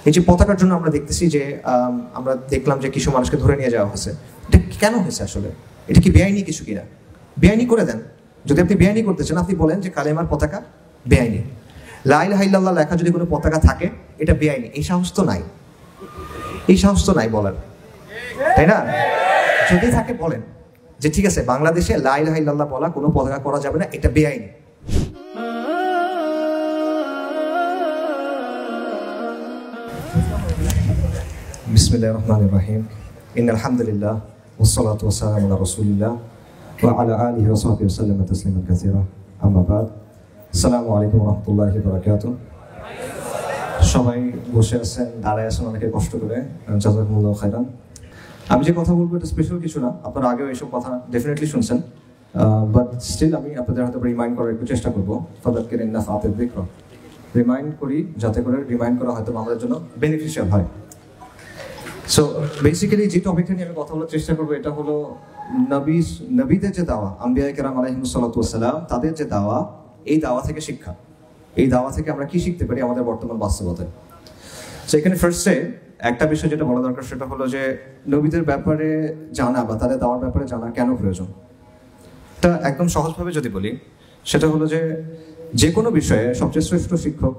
এই যে পতাকার জন্য আমরা দেখতেছি যে আমরা দেখলাম যে কিছু মানুষকে ধরে নিয়ে যাওয়া হয়েছে, এটা কেন হয়েছে আসলে? এটা কি বেআইনি কিছু কিনা? বেআইনি করে দেন। যদি আপনি বেআইনি করতে চান, আপনি বলেন যে কালেমার পতাকা বেআইনি, লা ইলাহা ইল্লাল্লাহ লেখা যদি কোনো পতাকা থাকে এটা বেআইনি। এই সাহস তো নাই, এই সাহস তো নাই বলার, তাই না? যদি থাকে বলেন যে ঠিক আছে, বাংলাদেশে লা ইলাহা ইল্লাল্লাহ বলা কোনো পতাকা করা যাবে না, এটা বেআইনি। বিসমিল্লাহির রহমানির রহিম। ইন্নাল হামদুলিল্লাহ ওয়াসসালাতু ওয়াসসালামু আলা রাসূলিল্লাহ ওয়া আলা আলিহি ওয়া সাহবিহি ওয়া সাল্লাম তাসলিমান কাসীরা। আম্মা বাদ। আসসালামু আলাইকুম ওয়া রাহমাতুল্লাহি ওয়া বারাকাতুহু। সবাই বসে আছেন, দাঁড়ায় আছেন অনেকে কষ্ট করে, জাযাকুমুল্লাহু খাইরান। আমি যে কথা বলবো এটা স্পেশাল কিছু না, আপনারা আগেও এইসব কথা ডেফিনেটলি শুনছেন, বাট স্টিল আমি আপনাদের হয়তো রিমাইন্ড করার একটু চেষ্টা করবো। ফাযাক্কির ইন নাফআতিয যিকরা, রিমাইন্ড করি যাতে করে রিমাইন্ড করা হয়তো আমাদের জন্য বেনিফিশিয়াল হয়। সো বেসিক্যালি যে টপিকটা নিয়ে আমি কথা বলার চেষ্টা করবো এটা হলো নবীদের যে দাওয়া, আম্বিয়া কেরাম আলাইহিমুস সালাতু ওয়াস সালাম, তাদের যে দাওয়া, এই দাওয়া থেকে শিক্ষা, এই দাওয়া থেকে আমরা কি শিখতে পারি আমাদের বর্তমান বাস্তবতায়। সো এখানে ফার্স্টে একটা বিষয় যেটা বলা দরকার সেটা হলো যে নবীদের ব্যাপারে জানা বা তাদের দাওয়ার ব্যাপারে জানা কেন প্রয়োজন। এটা একদম সহজভাবে যদি বলি সেটা হলো যে কোনো বিষয়ে সবচেয়ে শ্রেষ্ঠ শিক্ষক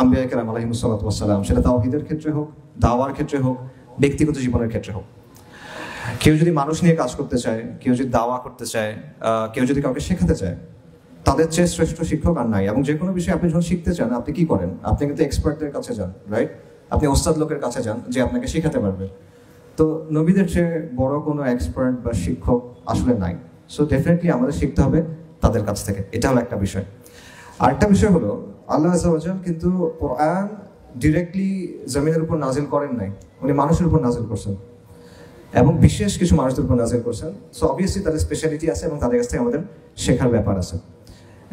আম্বিয়া কেরাম আলাইহিমুস সালাতু ওয়াস সালাম, সেটা তাওহীদের ক্ষেত্রে হোক, দাওয়ার ক্ষেত্রে হোক, ব্যক্তিগত জীবনের ক্ষেত্রে হোক। কেউ যদি মানুষ নিয়ে কাজ করতে চায়, কেউ যদি দাওয়া করতে চায়, কেউ যদি কাউকে শেখাতে চায়, তাদের চেয়ে শ্রেষ্ঠ শিক্ষক আর নাই। এবং যে কোনো বিষয়ে আপনি যখন শিখতে চান আপনি কি করেন? আপনি কিন্তু এক্সপার্টদের কাছে যান, রাইট? আপনি ওস্তাদ লোকের কাছে যান যে আপনাকে শেখাতে পারবে। তো নবীদের চেয়ে বড় কোনো এক্সপার্ট বা শিক্ষক আসলে নাই। সো ডেফিনেটলি আমাদের শিখতে হবে তাদের কাছ থেকে, এটা হলো একটা বিষয়। আরেকটা বিষয় হলো আল্লাহ আযজা ওয়া জাল কিন্তু কোরআন ডিরেক্টলি জমিনের উপর নাজিল করেন নাই, উনি মানুষের উপর নাজিল করছেন এবং বিশেষ কিছু মানুষদের উপর নাজিল করছেন। সো অবভিয়াসলি তাদের স্পেশালিটি আছে এবং তাদের কাছ থেকে আমাদের শেখার ব্যাপার আছে।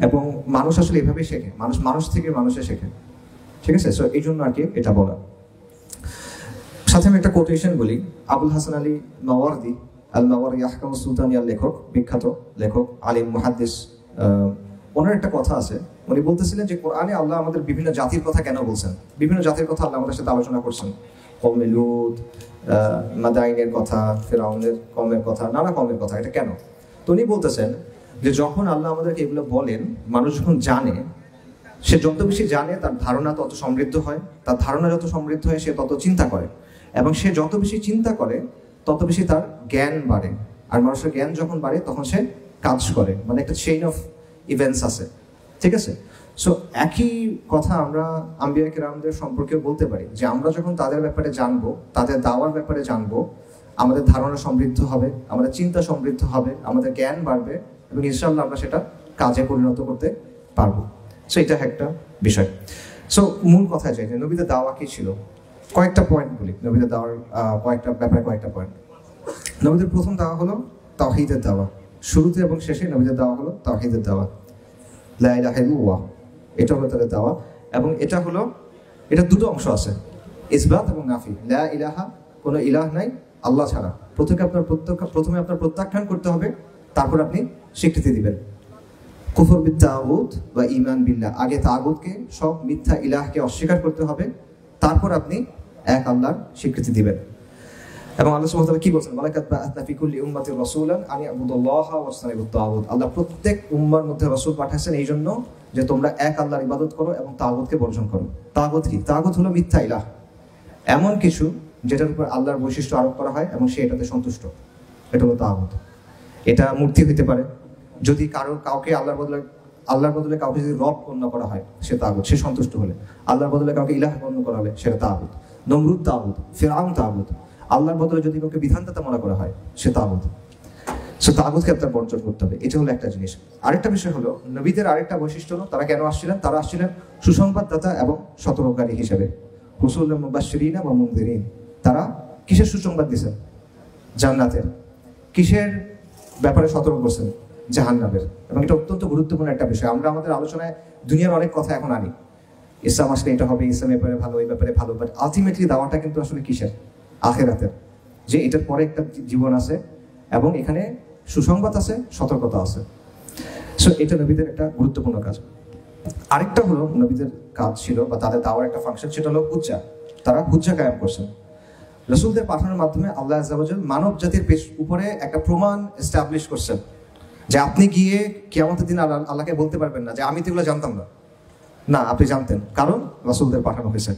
এবং মানুষ আসলে এভাবেই শেখে, মানুষ থেকে মানুষে শেখে, ঠিক আছে? সো এই জন্য আর কি এটা বলা। সাথে আমি একটা কোটেশন বলি, আবুল হাসান আলী মাওয়ারদি, আল মাওয়ারদি আহকামুস সুলতানিয়ার লেখক, বিখ্যাত লেখক, আলিম, মুহাদ্দিস, ওনার একটা কথা আছে। উনি বলতেছিলেন যে কোরআনে আল্লাহ আমাদের বিভিন্ন জাতির কথা কেন বলছেন, বিভিন্ন জাতির কথা আল্লাহ আমাদের সাথে আলোচনা করছেন। কওমে লূত, মাদাইনের কথা, ফিরআউনের কওমের কথা, নানা কওমের কথা। এটা কেন? তো উনি বলতেছেন যে যখন আল্লাহ আমাদেরকে এগুলো বলেন, মানুষ যখন জানে, সে যত বেশি জানে তার ধারণা তত সমৃদ্ধ হয়, তার ধারণা যত সমৃদ্ধ হয় সে তত চিন্তা করে, এবং সে যত বেশি চিন্তা করে তত বেশি তার জ্ঞান বাড়ে, আর মানুষের জ্ঞান যখন বাড়ে তখন সে কাজ করে, মানে একটা চেইন অফ ইভেন্টস আছে, ঠিক আছে? সো একই কথা আমরা আম্বিয়া কেরামদের সম্পর্কে বলতে পারি যে আমরা যখন তাদের ব্যাপারে জানবো, তাদের দাওয়ার ব্যাপারে জানবো, আমাদের ধারণা সমৃদ্ধ হবে, আমাদের চিন্তা সমৃদ্ধ হবে, আমাদের জ্ঞান বাড়বে এবং ইনশাআল্লাহ আমরা সেটা কাজে পরিণত করতে পারবো। সো এটা একটা বিষয়। সো মূল কথায় যাই যে নবীদের দাওয়া কি ছিল, কয়েকটা পয়েন্ট বলি। নবীদের দাওয়ার কয়েকটা ব্যাপারে কয়েকটা পয়েন্ট। নবীদের প্রথম দাওয়া হলো তাওহীদের দাওয়া। শুরুতে এবং শেষে নবীদের দাওয়া হলো তাওহীদের দাওয়া, লা ইলাহা ইল্লাল্লাহ, এটা হলো তাদের দাওয়া। এবং এটা দুটো অংশ আছে, ইসবাত এবং নাফি। লা ইলাহা, কোনো ইলাহ নাই আল্লাহ ছাড়া। প্রথমে আপনার প্রত্যাখ্যান করতে হবে, তারপর আপনি স্বীকৃতি দিবেন। কুফর বিত তাগুত বা ঈমান বিল্লাহ, আগে তাগুতকে, সব মিথ্যা ইলাহকে অস্বীকার করতে হবে, তারপর আপনি এক আল্লাহর স্বীকৃতি দিবেন। এবং আল্লাহ সুবহানাহু ওয়া তাআলা কি বলেন? ওয়ালাকাদ বাআসনা ফি কুল্লি উম্মাতির রাসূলান আন ইয়াবুদুল্লাহা ওয়াজতানিবুত তাগুত। আল্লাহ প্রত্যেক উম্মার মধ্যে রাসূল পাঠাচ্ছেন এই জন্য যে তোমরা এক আল্লাহর ইবাদত করো এবং তাগুতকে বর্জন করো। তাগুত কি? তাগুত হলো মিথ্যা ইলাহ, এমন কিছু যেটার উপর আল্লাহর বৈশিষ্ট্য আরোপ করা হয় এবং সে এটাতে সন্তুষ্ট, এটা হলো তাগুত। এটা মূর্তি হতে পারে, যদি কাউকে আল্লাহর বদলে কাউকে যদি রব গণ্য করা হয় সে তাগুত, সে সন্তুষ্ট হলে। আল্লাহর বদলে কাউকে ইলাহ গণ্য করা হলে সেটা তাগুত। নমরুদ তাগুত, ফিরআউন তাগুত। আল্লাহর বদলে যদি কাউকে বিধানদাতা মনে করা হয় সে তাগুত। সো তাগুতকে আপনার বর্জন করতে হবে, এটা হলো একটা জিনিস। আরেকটা বিষয় হলো নবীদের আরেকটা বৈশিষ্ট্য হলো তারা কেন আসছিলেন? তারা আসছিলেন সুসংবাদদাতা এবং সতর্ককারী হিসেবে। রাসূলুল্লাহ মুবাশশিরিন ওয়া মুনযিরিন। তারা কিসের সুসংবাদ দিয়েছেন? জান্নাতের। কিসের ব্যাপারে সতর্ক করছেন? জাহান্নামের। এবং এটা অত্যন্ত গুরুত্বপূর্ণ একটা বিষয়। আমরা আমাদের আলোচনায় দুনিয়ার অনেক কথা এখন আনি, ইসলাম আসলে এটা হবে, ইসলামের ব্যাপারে ভালো, এই ব্যাপারে ভালো, বাট আলটিমেটলি দাওয়াটা কিন্তু আসলে কিসের? আখিরাতের, যে এটার পরে একটা জীবন আছে এবং এখানে সুসংবাদ আছে, সতর্কতা আছে। সো এটা নবীদের একটা গুরুত্বপূর্ণ কাজ। আরেকটা হলো নবীদের কাজ ছিল বা তাদের দাওয়ার একটা ফাংশন, সেটা হলো হুজ্জা। তারা হুজ্জা কায়েম করছেন। রসুলদের পাঠানোর মাধ্যমে আল্লাহ আযজা ওয়া জাল মানব জাতির উপরে একটা প্রমাণ এস্টাবলিশ করছেন যে আপনি গিয়ে কিয়ামতের দিন আল্লাহকে বলতে পারবেন না যে আমি তো এগুলো জানতাম না। না, আপনি জানতেন, কারণ রসুলদের পাঠানো হয়েছে।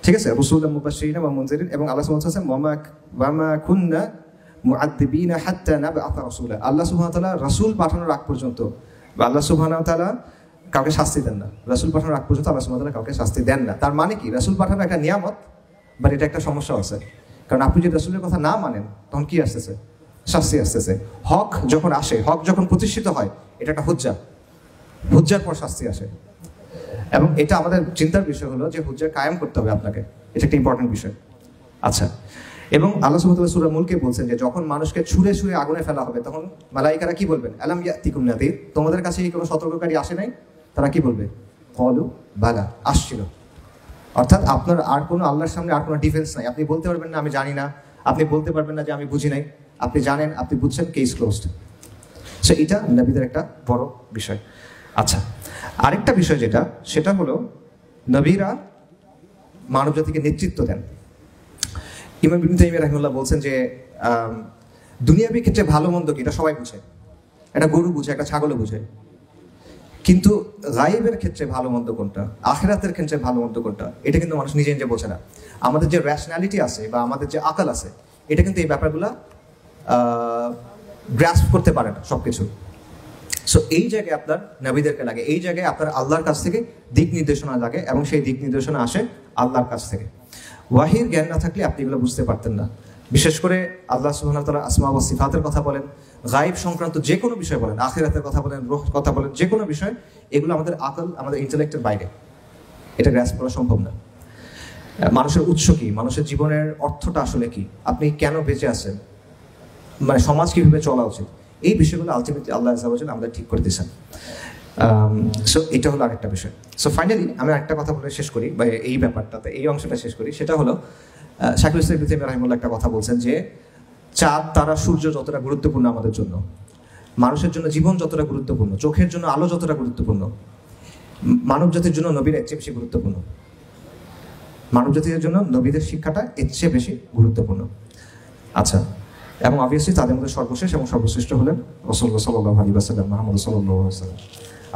ঠিক আছে, রসুলুল্লাহ মুবাশশিরিন ওয়া মুনজিরিন, এবং আল্লাহ সুবহানাহু ওয়া তাআলা ওয়া মা কুন্না মুআদ্দিবিনা হাত্তা নাবআথা রাসূলা। আল্লাহ সুবহানাহু ওয়া তাআলা রাসূল পাঠানোর আগ পর্যন্ত আল্লাহ সুবহানাহু ওয়া তাআলা কাউকে শাস্তি দেন না। রাসূল পাঠানোর আগ পর্যন্ত আল্লাহ সুবহানাহু ওয়া তাআলা কাউকে শাস্তি দেন না। তার মানে কি, রাসূল পাঠানো একটা নিয়ামত, বাট এটা একটা সমস্যা আছে। কারণ আপনি যদি রাসূলের কথা না মানেন তখন কি আসতেছে? শাস্তি আসতেছে। হক যখন আসে, হক যখন প্রতিষ্ঠিত হয়, এটা একটা হুজ্জা, হুজ্জার পর শাস্তি আসে। এবং এটা আমাদের চিন্তার বিষয় হলো যে হুজ্জা কায়েম করতে হবে আপনাকে, এটা একটা ইম্পর্টেন্ট বিষয়। আচ্ছা, এবং আল্লাহ সুবহানাহু ওয়া তাআলা সূরা মুলকে বলছেন যে যখন মানুষকে ছুঁড়ে ছুঁড়ে আগুনে ফেলা হবে তখন মালাইকারা কি বলবেন? আলাম ইয়াতিকুম নাযীর, তোমাদের কাছে কি কোনো সতর্ককারী আসে নাই? তারা কি বলবে? ক্বালু বালা, আসছিল। অর্থাৎ আপনার আর কোনো আল্লাহর সামনে আর কোনো ডিফেন্স নাই। আপনি বলতে পারবেন না আমি জানি না, আপনি বলতে পারবেন না যে আমি বুঝি নাই। আপনি জানেন, আপনি বুঝছেন, কেস ক্লোজড। সো এটা নবীদের একটা বড় বিষয়। আচ্ছা, আরেকটা বিষয় যেটা, সেটা হলো নবীরা মানব জাতিকে নেতৃত্ব দেন। ইমাম ইবনে তাইমিয়া রাহিমাহুল্লাহ বলছেন যে দুনিয়াবী ক্ষেত্রে ভালো মন্দ কি এটা সবাই বুঝে, একটা গরু বুঝে, একটা ছাগলও বুঝে, কিন্তু গায়েবের ক্ষেত্রে ভালো মন্দ কোনটা, আখিরাতের ক্ষেত্রে ভালো মন্দ কোনটা, এটা কিন্তু মানুষ নিজে নিজে বোঝে না। আমাদের যে র্যাশনালিটি আছে বা আমাদের যে আকাল আছে, এটা কিন্তু এই ব্যাপারগুলা গ্রাস্প করতে পারে না সবকিছু। সো এই জায়গায় আপনার নবীদেরকে লাগে, এই জায়গায় আপনার আল্লাহর কাছ থেকে দিক নির্দেশনা লাগে, এবং সেই দিক নির্দেশনা আসে আল্লাহর কাছ থেকে। ওয়াহির জ্ঞান না থাকলে আপনি এগুলো বুঝতে পারতেন না। বিশেষ করে আল্লাহ সুবহানাহু ওয়া তাআলা আসমা ওয়া সিফাতের কথা বলেন, গায়েব সংক্রান্ত যে কোনো বিষয় বলেন, আখিরাতের কথা বলেন, রূহ কথা বলেন, যে কোনো বিষয়, এগুলো আমাদের আকল, আমাদের ইন্টেলেক্টের বাইরে, এটা গ্রাস্প করা সম্ভব না। মানুষের উৎস কি, মানুষের জীবনের অর্থটা আসলে কি, আপনি কেন বেঁচে আছেন, মানে সমাজ কিভাবে চলা উচিত, এই বিষয়গুলো আলটিমেটলি আল্লাহ আযজা ওয়া জাল আমাদের ঠিক করে দিয়েছেন। সো এটা হলো আরেকটা বিষয়। সো ফাইনালি আমি একটা কথা বলে শেষ করি, বা এই ব্যাপারটাতে এই অংশটা শেষ করি। সেটা হলো শাইখুল ইসলাম ইবনে তাইমিয়া রাহিমাহুল্লাহ একটা কথা বলছেন যে চাঁদ, তারা, সূর্য যতটা গুরুত্বপূর্ণ আমাদের জন্য, মানুষের জন্য জীবন যতটা গুরুত্বপূর্ণ, চোখের জন্য আলো যতটা গুরুত্বপূর্ণ, মানব জাতির জন্য নবীরা এর চেয়ে বেশি গুরুত্বপূর্ণ। মানব জাতির জন্য নবীদের শিক্ষাটা এর চেয়ে বেশি গুরুত্বপূর্ণ। আচ্ছা, এবং অবভিয়াসলি তাদের মধ্যে সর্বশেষ এবং সর্বশ্রেষ্ঠ হলেন রাসূলুল্লাহ সাল্লাল্লাহু আলাইহি ওয়াসাল্লাম, মুহাম্মদ সাল্লাল্লাহু আলাইহি ওয়াসাল্লাম।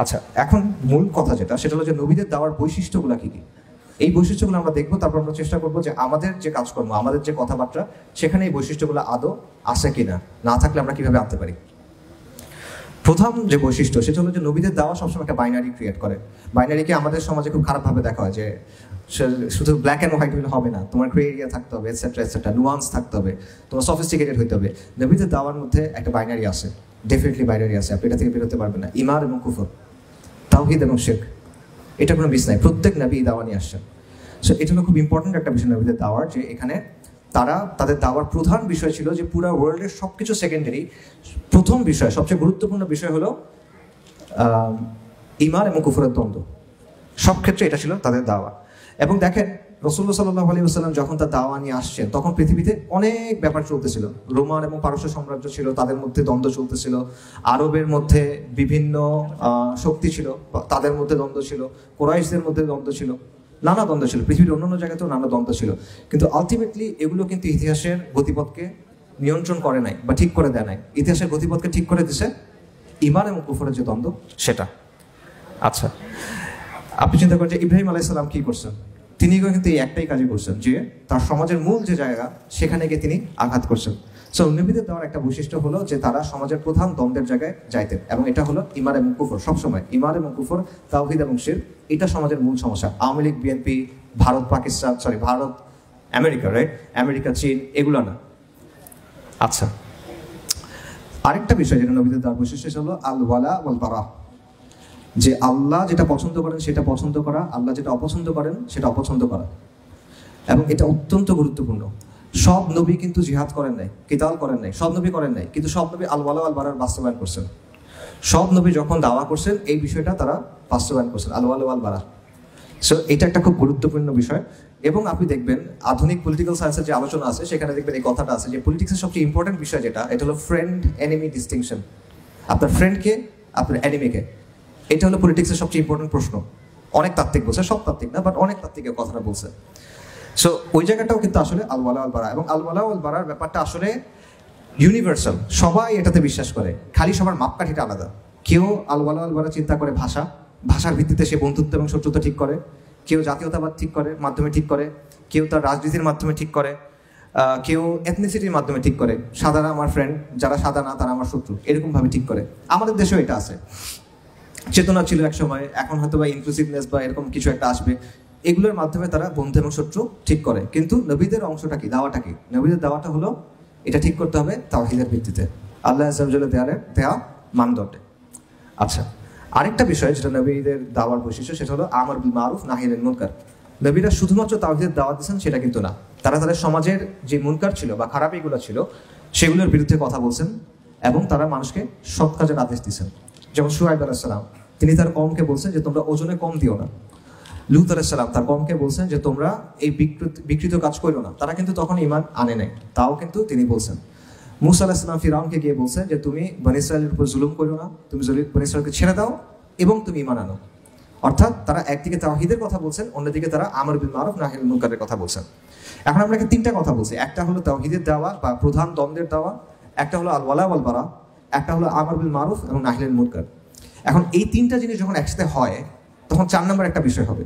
আচ্ছা, এখন মূল কথা যেটা, সেটা হলো যে নবীদের দেওয়ার বৈশিষ্ট্যগুলো কি কি। এই বৈশিষ্ট্যগুলো আমরা দেখবো, তারপর আমরা চেষ্টা করবো যে আমাদের যে কাজকর্ম, আমাদের যে কথাবার্তা, সেখানে এই বৈশিষ্ট্যগুলো আদৌ আছে কিনা, না থাকলে আমরা কিভাবে আনতে পারি। প্রথম যে বৈশিষ্ট্য, সেটা হলো যে নবীদের দেওয়া সবসময় একটা বাইনারি ক্রিয়েট করে। বাইনারিকে আমাদের সমাজে খুব খারাপভাবে দেখা হয় যে শুধু ব্ল্যাক অ্যান্ড হোয়াইট হলে হবে না, তোমার গ্রে এরিয়া থাকতে হবে, এটসেট্রা এটসেট্রা, নুয়ান্স থাকতে হবে, তোমার সফিস্টিকেটেড হইতে হবে। নবীদের দাওয়ার মধ্যে একটা বাইনারি আছে, ডেফিনেটলি বাইনারি আছে, আপনি এটা থেকে বেরোতে পারবেন না। ঈমান এবং কুফর, তাওহীদ এবং শিরক, এটা কোনো মিস নাই। প্রত্যেক নবী দাওয়া নিয়ে আসছেন। সো এটা হলো খুব ইম্পর্টেন্ট একটা বিষয় নবীদের দাওয়ার, যে এখানে তারা তাদের দাওয়ার প্রধান বিষয় ছিল যে পুরো ওয়ার্ল্ডের সব কিছু সেকেন্ডারি, প্রথম বিষয়, সবচেয়ে গুরুত্বপূর্ণ বিষয় হলো ঈমান এবং কুফরের দ্বন্দ্ব। সব ক্ষেত্রে এটা ছিল তাদের দাওয়া। এবং দেখেন রাসূলুল্লাহ সাল্লাল্লাহু আলাইহি ওয়াসাল্লাম যখন তার দাওয়া নিয়ে আসছেন, তখন পৃথিবীতে অনেক ব্যাপার চলতেছিল। রোমান এবং পারস্য সাম্রাজ্য ছিল, তাদের মধ্যে দ্বন্দ্ব চলতেছিল। আরবের মধ্যে বিভিন্ন শক্তি ছিল, তাদের মধ্যে দ্বন্দ্ব ছিল। কুরাইশদের মধ্যে দ্বন্দ্ব ছিল, নানা দ্বন্দ্ব ছিল। পৃথিবীর অন্যান্য জায়গাতেও নানা দ্বন্দ্ব ছিল। কিন্তু আলটিমেটলি এগুলো কিন্তু ইতিহাসের গতিপথকে নিয়ন্ত্রণ করে নাই বা ঠিক করে দেয় নাই। ইতিহাসের গতিপথকে ঠিক করে দিছে ঈমান এবং কুফরের যে দ্বন্দ্ব, সেটা। আচ্ছা, আপনি চিন্তা করেন যে ইব্রাহিম আলাইহিস সালাম কি করছেন? তিনি কিন্তু এই একটাই কাজই করছেন, যে তার সমাজের মূল যে জায়গা, সেখানে গিয়ে তিনি আঘাত করছেন। সো নবীদের দেওয়ার একটা বৈশিষ্ট্য হলো যে তারা সমাজের প্রধান দ্বন্দ্বের জায়গায় যাইতেন, এবং এটা হলো ঈমান এবং কুফর। সবসময় ঈমান এবং কুফর, তাওহীদ এবং শিরক, এটা সমাজের মূল সমস্যা। Awami League, BNP, Bharat Pakistan, Bharat America, right, America চীন, এগুলো না। আচ্ছা, আরেকটা বিষয় যেটা নবীদের দেওয়ার বৈশিষ্ট্য, সেটা হলো আল ওয়ালা ওয়াল বারা, যে আল্লাহ যেটা পছন্দ করেন সেটা পছন্দ করা, আল্লাহ যেটা অপছন্দ করেন সেটা অপছন্দ করা। এবং এটা অত্যন্ত গুরুত্বপূর্ণ। সব নবী কিন্তু জিহাদ করেন নাই, কিতাল করেন নাই, সব নবী করেন নাই, কিন্তু সব নবী আল ওয়ালা ওয়াল বারার বাস্তবায়ন করছেন। সব নবী যখন দাওয়া করছেন, এই বিষয়টা তারা বাস্তবায়ন করছেন, আল ওয়ালা ওয়াল বারা। সো এটা একটা খুব গুরুত্বপূর্ণ বিষয়। এবং আপনি দেখবেন আধুনিক পলিটিক্যাল সায়েন্সের যে আলোচনা আছে, সেখানে দেখবেন এই কথাটা আছে যে পলিটিক্সের সবচেয়ে ইম্পর্টেন্ট বিষয় যেটা, এটা হলো ফ্রেন্ড এনিমি ডিস্টিংশন। আপনার ফ্রেন্ডকে, আপনার এনিমিকে, এটা হলো পলিটিক্সের সবচেয়ে ইম্পর্টেন্ট প্রশ্ন। অনেক তাত্ত্বিক বলছে, সব তাত্ত্বিক না, বাট অনেক তাত্ত্বিক কথাটা বলছে। সো ওই জায়গাটাও কিন্তু আসলে আল ওয়ালা আল বারা, এবং আল ওয়ালা আল বারার ব্যাপারটা আসলে ইউনিভার্সাল, সবাই এটাতে বিশ্বাস করে, খালি সবার মাপকাঠিটা আলাদা। কেউ আল ওয়ালা আল বারা চিন্তা করে ভাষার ভিত্তিতে সে বন্ধুত্ব এবং শত্রুতা ঠিক করে, কেউ জাতীয়তাবাদ ঠিক করে মাধ্যমে ঠিক করে, কেউ তার রাজনীতির মাধ্যমে ঠিক করে, কেউ এথনিসিটির মাধ্যমে ঠিক করে, সাদারা আমার ফ্রেন্ড, যারা সাদা না তারা আমার শত্রু, এরকমভাবে ঠিক করে। আমাদের দেশেও এটা আছে, চেতনা ছিল এক সময়, এখন হয়তো বা ইনক্লুসিভনেস বা এরকম কিছু একটা আসবে, এগুলোর মাধ্যমে তারা বন্ধু এবং শত্রু ঠিক করে। কিন্তু নবীদের অংশটা কি, দাওয়াটা কি? নবীদের দাওয়াটা হলো এটা ঠিক করতে হবে তাওহীদের ভিত্তিতে, আল্লাহ আযজা ওয়া জাল্লা দেয়া মানদণ্ডে। আচ্ছা, আরেকটা বিষয় যেটা নবীদের দাওয়ার বৈশিষ্ট্য, সেটা হলো আমর বিল মারুফ নাহি আনিল মুনকার। নবীরা শুধুমাত্র তাওহীদের দাওয়াত দিয়েছেন সেটা কিন্তু না, তারা তাদের সমাজের যে মুনকার ছিল বা খারাপ এগুলো ছিল সেগুলোর বিরুদ্ধে কথা বলছেন এবং তারা মানুষকে সৎ কাজের আদেশ দিয়েছেন। যেমন শুআয়ব আলাইহিস সালাম, তিনি তার কওমকে বলছেন যে তোমরা ওজনে কম দিও না। লূত আলাইহিস সালাম তার কওমকে বলছেন যে তোমরা এই বিকৃত কাজ করো না, তারা কিন্তু তখন ঈমান আনে নাই, তাও কিন্তু তিনি বলছেন। মূসা আলাইহিস সালাম ফিরআউনকে গিয়ে বলছেন যে তুমি বনী ইসরাঈলের উপর জুলুম করো না, তুমি বনী ইসরাঈলকে ছেড়ে দাও এবং তুমি ঈমান আনো। অর্থাৎ তারা একদিকে তাওহীদের কথা বলছেন, অন্যদিকে তারা আমর বিল মারুফ নাহি আনিল মুনকারের কথা বলছেন। এখন আমরা তিনটা কথা বলছি, একটা হলো তাওহীদের দাওয়া বা প্রধান দ্বন্দ্বের দাওয়া, একটা হলো আল ওয়ালা ওয়াল বারা, একটা হলো আমর বিল মারুফ এবং নাহি আনিল মুনকার। এখন এই তিনটা জিনিস যখন একসাথে হয় তখন 4 নম্বর একটা বিষয় হবে,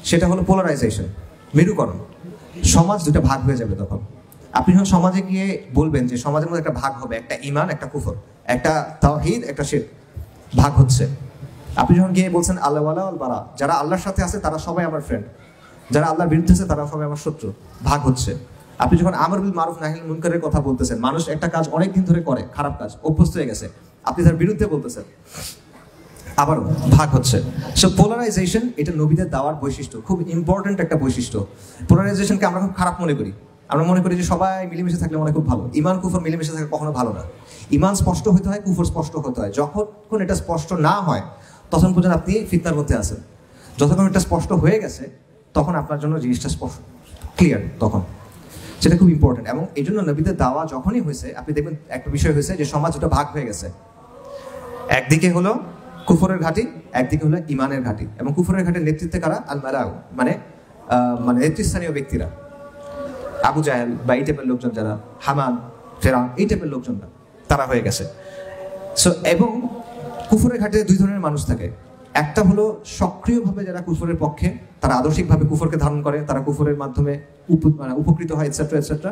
সেটা হলো পোলারাইজেশন, মেরুকরণ। সমাজ দুটো ভাগ হয়ে যাবে। তখন আপনি যখন সমাজে গিয়ে বলবেন যে সমাজের মধ্যে একটা ভাগ হবে, একটা ঈমান একটা কুফর, একটা তাওহীদ একটা শিরক, ভাগ হচ্ছে। আপনি যখন গিয়ে বলছেন আল্লাহ ওয়ালা আল বারা, যারা আল্লাহর সাথে আছে তারা সবাই আমার ফ্রেন্ড, যারা আল্লাহর বিরুদ্ধে আছে তারা সবাই আমার শত্রু, ভাগ হচ্ছে। আপনি যখন আমর বিল মারুফ নাহি আনিল মুনকারের কথা বলতেছেন, মানুষ একটা কাজ অনেকদিন ধরে করে, খারাপ কাজ, অভ্যস্ত হয়ে গেছে, আপনি তার বিরুদ্ধে বলতেছেন, আবারও ভাগ হচ্ছে। সো পোলারাইজেশন এটা নবীদের দাওয়ার বৈশিষ্ট্য, খুব ইম্পর্টেন্ট একটা বৈশিষ্ট্য। পোলারাইজেশনকে আমরা খুব খারাপ মনে করি, আমরা মনে করি যে সবাই মিলেমিশে থাকলে মনে খুব ভালো। ঈমান কুফর মিলেমিশে থাকলে কখনো ভালো না। ঈমান স্পষ্ট হতে হয়, কুফর স্পষ্ট হতে হয়। যখন এটা স্পষ্ট না হয় তখন পর্যন্ত আপনি ফিতনার মধ্যে আছেন। যতক্ষণ এটা স্পষ্ট হয়ে গেছে তখন আপনার জন্য জিনিসটা স্পষ্ট ক্লিয়ার, তখন সেটা খুব ইম্পর্টেন্ট। এবং এই জন্য নবীদের দাওয়া যখনই হয়েছে আপনি দেখবেন একটা বিষয় হয়েছে যে সমাজ দুটো ভাগ হয়ে গেছে, একদিকে হলো কুফরের ঘাঁটি, একদিকে হলো ইমানের ঘাঁটি। এবং কুফরের ঘাটির নেতৃত্বে কারা? আল মালাউ, মানে নেতৃস্থানীয় ব্যক্তিরা, আবু জাহেল বা এই টাইপের লোকজন, যারা হামান ফেরাউন এই টাইপের লোকজনরা, তারা হয়ে গেছে। সো এবং কুফরের ঘাটে 2 ধরনের মানুষ থাকে, একটা হলো সক্রিয়ভাবে যারা কুফরের পক্ষে, তারা আদর্শিকভাবে কুফরকে ধারণ করে, তারা কুফরের মাধ্যমে উপকৃত হয় এটসেট্রা এটসেট্রা।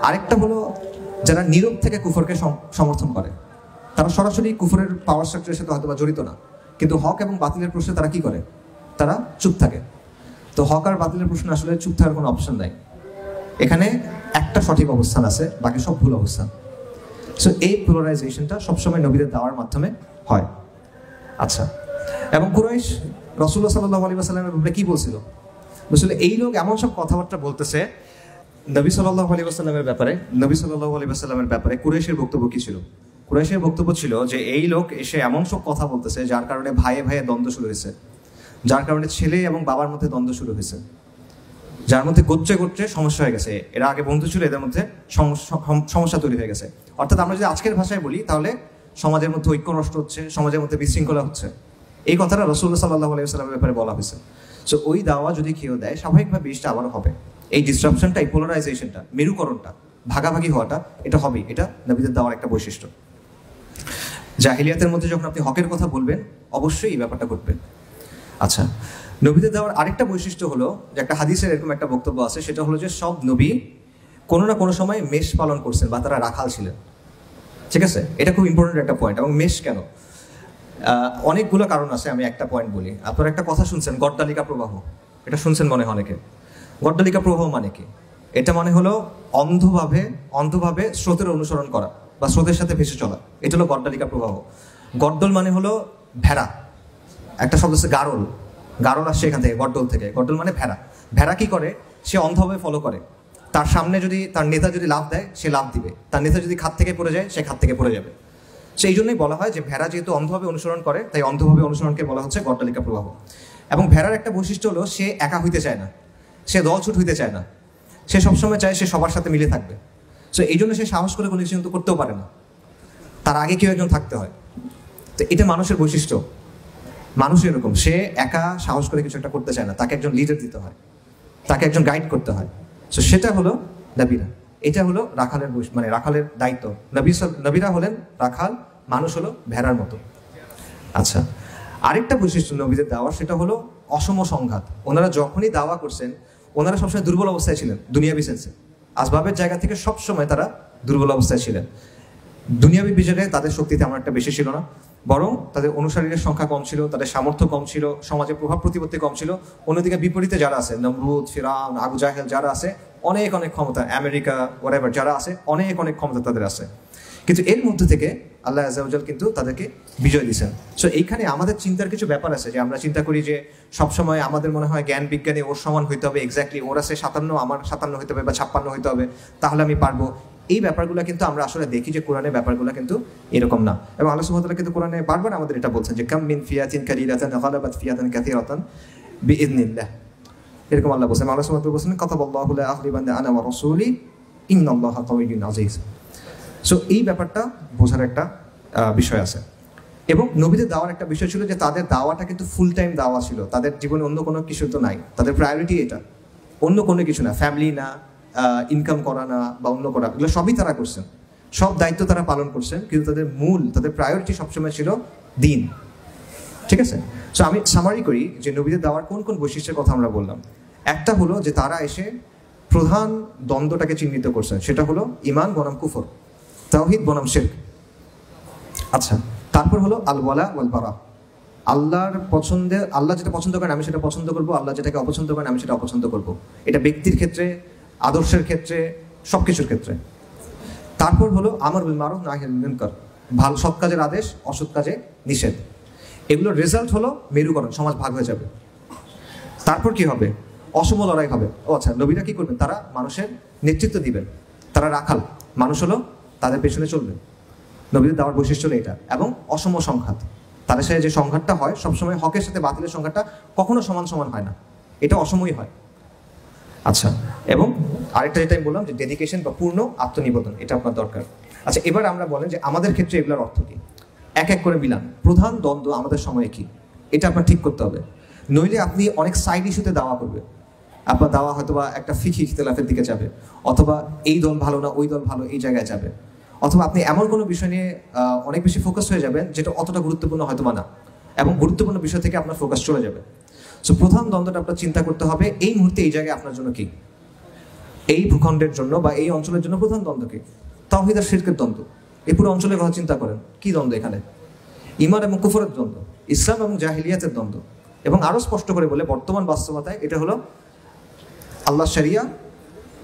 আরেকটা হলো যারা নীরব থেকে কুফরকে সমর্থন করে, তারা সরাসরি কুফরের পাওয়ার স্ট্রাকচারের সাথে হয়তো বা জড়িত না, কিন্তু হক এবং বাতিলের প্রশ্নে তারা কি করে? তারা চুপ থাকে। তো হক আর বাতিলের প্রশ্নে আসলে চুপ থাকার কোনো অপশন নাই, এখানে একটা সঠিক অবস্থান আছে, বাকি সব ভুল অবস্থান। সো এই পোলারাইজেশনটা সবসময় নবীদের দাওয়ার মাধ্যমে হয়। আচ্ছা, এবং কুরাইশ রাসূলুল্লাহ সাল্লাল্লাহু আলাইহি ওয়াসাল্লামের ব্যাপারে কি বলছিল? বলছিল এই লোক এমন সব কথাবার্তা বলতেছে নবী সাল্লাল্লাহু আলাইহি ওয়াসাল্লামের ব্যাপারে। নবী সাল্লাল্লাহু আলাইহি ওয়াসাল্লামের ব্যাপারে কুরাইশের বক্তব্য কি ছিল? কুরাইশের বক্তব্য ছিল যে এই লোক এসে এমন সব কথা বলতেছে যার কারণে ভাইয়ে ভাইয়ে দ্বন্দ্ব শুরু হয়েছে, যার কারণে ছেলে এবং বাবার মধ্যে দ্বন্দ্ব শুরু হয়েছে, যার মধ্যে গোত্রে গোত্রে সমস্যা হয়ে গেছে। এরা আগে বন্ধু ছিল, এদের মধ্যে সমস্যা তৈরি হয়ে গেছে। অর্থাৎ আমরা যদি আজকের ভাষায় বলি তাহলে সমাজের মধ্যে ঐক্য নষ্ট হচ্ছে, সমাজের মধ্যে বিশৃঙ্খলা হচ্ছে। এই কথাটা রাসূলুল্লাহ সাল্লাল্লাহু আলাইহি ওয়াসাল্লামের ব্যাপারে বলা হয়েছে। সো ওই দাওয়া যদি কেউ দেয়, স্বাভাবিকভাবে জিনিসটা আবারও হবে। এই ডিসরাপশনটা, এই পোলারাইজেশনটা, মেরুকরণটা, ভাগাভাগি হওয়াটা, এটা হবেই। এটা নবীদের দাওয়ার একটা বৈশিষ্ট্য। জাহিলিয়াতের মধ্যে যখন আপনি হকের কথা বলবেন অবশ্যই এই ব্যাপারটা ঘটবে। আচ্ছা, নবীদের দেওয়ার আরেকটা বৈশিষ্ট্য হলো যে একটা হাদিসের এরকম একটা বক্তব্য আছে, সেটা হলো যে সব নবী কোনো না কোনো সময় মেষ পালন করছেন বা তারা রাখাল ছিলেন। ঠিক আছে, এটা খুব ইম্পর্টেন্ট একটা পয়েন্ট। এবং মেষ কেন? অনেকগুলো কারণ আছে, আমি একটা পয়েন্ট বলি। আপনারা একটা কথা শুনছেন, গড্ডালিকা প্রবাহ, এটা শুনছেন মনে হয় অনেকে। গড্ডালিকা প্রবাহ মানে কি? এটা মানে হলো অন্ধভাবে স্রোতের অনুসরণ করা বা স্রোতের সাথে ভেসে চলা, এটা হলো গড্ডালিকা প্রবাহ। গড্ডল মানে হলো ভেড়া, একটা শব্দ আছে গারল, গারল আসছে এখান থেকে, গড্ডল থেকে। গড্ডল মানে ভেড়া। ভেড়া কি করে? সে অন্ধভাবে ফলো করে। তার সামনে যদি তার নেতা যদি লাফ দেয় সে লাফ দিবে, তার নেতা যদি খাত থেকে পড়ে যায় সে খাত থেকে পড়ে যাবে। সেই জন্যই বলা হয় যে ভেড়া যেহেতু অন্ধভাবে অনুসরণ করে, তাই অন্ধভাবে অনুসরণকে বলা হচ্ছে গড্ডালিকা প্রবাহ। এবং ভেড়ার একটা বৈশিষ্ট্য হলো সে একা হইতে চায় না, সে দলছুট হইতে চায় না, সে সবসময় চায় সে সবার সাথে মিলে থাকবে। সো এই জন্য সে সাহস করে কোনো কিছু কিন্তু করতেও পারে না, তার আগে কেউ একজন থাকতে হয়। তো এটা মানুষের বৈশিষ্ট্য। মানুষ এরকম, সে একা সাহস করে কিছু একটা করতে চায় না, তাকে একজন লিডার দিতে হয়। তাকে একজন গাইড করতে হয়। সো সেটা হলো নবীরা। এটা হলো রাখালের মানে রাখালের দায়িত্ব। নবীরা হলেন রাখাল, মানুষ হলো ভেড়ার মতো। আচ্ছা, আরেকটা বৈশিষ্ট্য নবীদের দাওয়া, সেটা হলো অসম সংঘাত। ওনারা যখনই দাওয়া করছেন, ওনারা সবসময় দুর্বল অবস্থায় ছিলেন। দুনিয়াবি সেন্সে আসবাবের জায়গা থেকে সবসময় তারা দুর্বল অবস্থায় ছিলেন। দুনিয়াবি বিজয়ে তাদের শক্তি তেমন একটা বেশি ছিল না, বরং তাদের অনুসারীদের সংখ্যা কম ছিল, তাদের সামর্থ্য কম ছিল, সমাজে প্রভাব প্রতিপত্তি কম ছিল। অন্যদিকে বিপরীতে যারা আছে, নমরুদ, ফিরআউন, আবু জাহেল যারা আছে, অনেক অনেক ক্ষমতা, আমেরিকা ওয়ারেভার যারা আছে, অনেক অনেক ক্ষমতা তাদের আছে। কিন্তু এর মধ্যে থেকে আল্লাহ আযজা ওয়া জাল কিন্তু তাদেরকে বিজয় দিয়েছেন। সো এইখানে আমাদের চিন্তার কিছু ব্যাপার আছে, যে আমরা চিন্তা করি যে সবসময় আমাদের মনে হয় জ্ঞান বিজ্ঞানে ওর সমান হইতে হবে, এক্স্যাক্টলি ওর আছে 57 আমার 57 হইতে হবে বা 56 হইতে হবে, তাহলে আমি পারবো। এই ব্যাপারগুলো কিন্তু আমরা আসলে দেখি যে কোরআনের ব্যাপারগুলো কিন্তু এরকম না। এবং আল্লাহ সুবহানাহু ওয়া তাআলা কিন্তু কোরআনে বারবার আমাদের এটা বলছেন যে কাম মিন ফিয়াতিন কালিলাতান গালাবাত ফিয়াতান কাসীরাতান বিইذنিল্লাহ। এরকম আল্লাহ বলেছেন। আল্লাহ সুবহানাহু ওয়া তাআলা বলেছেন কাতাবাল্লাহু লা আগলিবান্না আনা ওয়া রাসূলি ইন্নাল্লাহা কাওয়িয়্যুন আযীজ। সো এই ব্যাপারটা বোঝার একটা বিষয় আছে। এবং নবীদের দাওয়ার একটা বিষয় ছিল যে তাদের দাওয়াটা কিন্তু ফুল টাইম দাওয়া ছিল। তাদের জীবনে অন্য কোনো কিছু তো নাই, তাদের প্রায়োরিটি এটা, অন্য কোনো কিছু না, ফ্যামিলি না, ইনকাম করা না বা অন্য করা, এগুলো সবই তারা করছেন, সব দায়িত্ব তারা পালন করছেন, কিন্তু তাদের প্রায়োরিটি সবসময় ছিল দিন। ঠিক আছে? সো আমি সামারি করি যে নবীদের দাওয়ার কোন কোন বৈশিষ্ট্যের কথা আমরা বললাম। একটা হলো যে তারা এসে প্রধান দ্বন্দ্বটাকে চিহ্নিত করছেন, সেটা হলো ঈমান বনাম কুফর, তাওহীদ বনাম শিরক। আচ্ছা, তারপর হলো আল ওয়ালা ওয়াল বারা। আল্লাহ যেটা পছন্দ করেন আমি সেটা পছন্দ করব, আল্লাহ যেটাকে অপছন্দ করেন আমি সেটা অপছন্দ করব। এটা ব্যক্তির ক্ষেত্রে, আদর্শের ক্ষেত্রে, সবকিছুর ক্ষেত্রে। তারপর হলো আমর বিল মারুফ নাহি আনিল মুনকার, ভালো সৎ কাজের আদেশ, অসৎ কাজে নিষেধ। এগুলোর রেজাল্ট হলো মেরুকরণ, সমাজ ভাগ হয়ে যাবে। তারপর কি হবে? অসম লড়াই হবে। আচ্ছা, নবীরা কি করবেন? তারা মানুষের নেতৃত্ব দিবেন, তারা রাখাল, মানুষ হলো তাদের পেছনে চলবে। নবীদের দাওয়ার বৈশিষ্ট্য হলো এটা। এবং অসম সংঘাত, তাদের সাথে যে সংঘাতটা হয় সবসময় হকের সাথে বাতিলের সংঘাতটা কখনো সমান সমান হয় না, এটা অসমই হয়। আচ্ছা, এবং আরেকটা যেটা আমি বললাম যে ডেডিকেশন বা পূর্ণ আত্মনিবেদন, এটা আপনার দরকার। আচ্ছা, এবার আমরা বলেন যে আমাদের ক্ষেত্রে এগুলোর অর্থ কি, এক এক করে মিলান। প্রধান দ্বন্দ্ব আমাদের সময়ে কি, এটা আপনার ঠিক করতে হবে। নইলে আপনি অনেক সাইড ইস্যুতে দাওয়া করবে, আপনার দাওয়া হয়তো বা একটা ফিকহি ইখতিলাফের দিকে যাবে, অথবা এই দল ভালো না ওই দল ভালো এই জায়গায় যাবে, অথবা আপনি এমন কোনো বিষয় নিয়ে অনেক বেশি ফোকাস হয়ে যাবেন যেটা অতটা গুরুত্বপূর্ণ হয়তো না, এবং গুরুত্বপূর্ণ বিষয় থেকে আপনার ফোকাস চলে যাবে। সো প্রধান দ্বন্দ্বটা আপনার চিন্তা করতে হবে এই মুহূর্তে এই জায়গায় আপনার জন্য কি, এই ভূখণ্ডের জন্য বা এই অঞ্চলের জন্য প্রধান দ্বন্দ্ব কি? তাওহীদ আর শিরকের দ্বন্দ্ব। এই পুরো অঞ্চলের কথা চিন্তা করেন, কি দ্বন্দ্ব এখানে? ঈমান এবং কুফরের দ্বন্দ্ব, ইসলাম এবং জাহিলিয়াতের দ্বন্দ্ব। এবং আরো স্পষ্ট করে বলে বর্তমান বাস্তবতায় এটা হলো আল্লাহর শরিয়া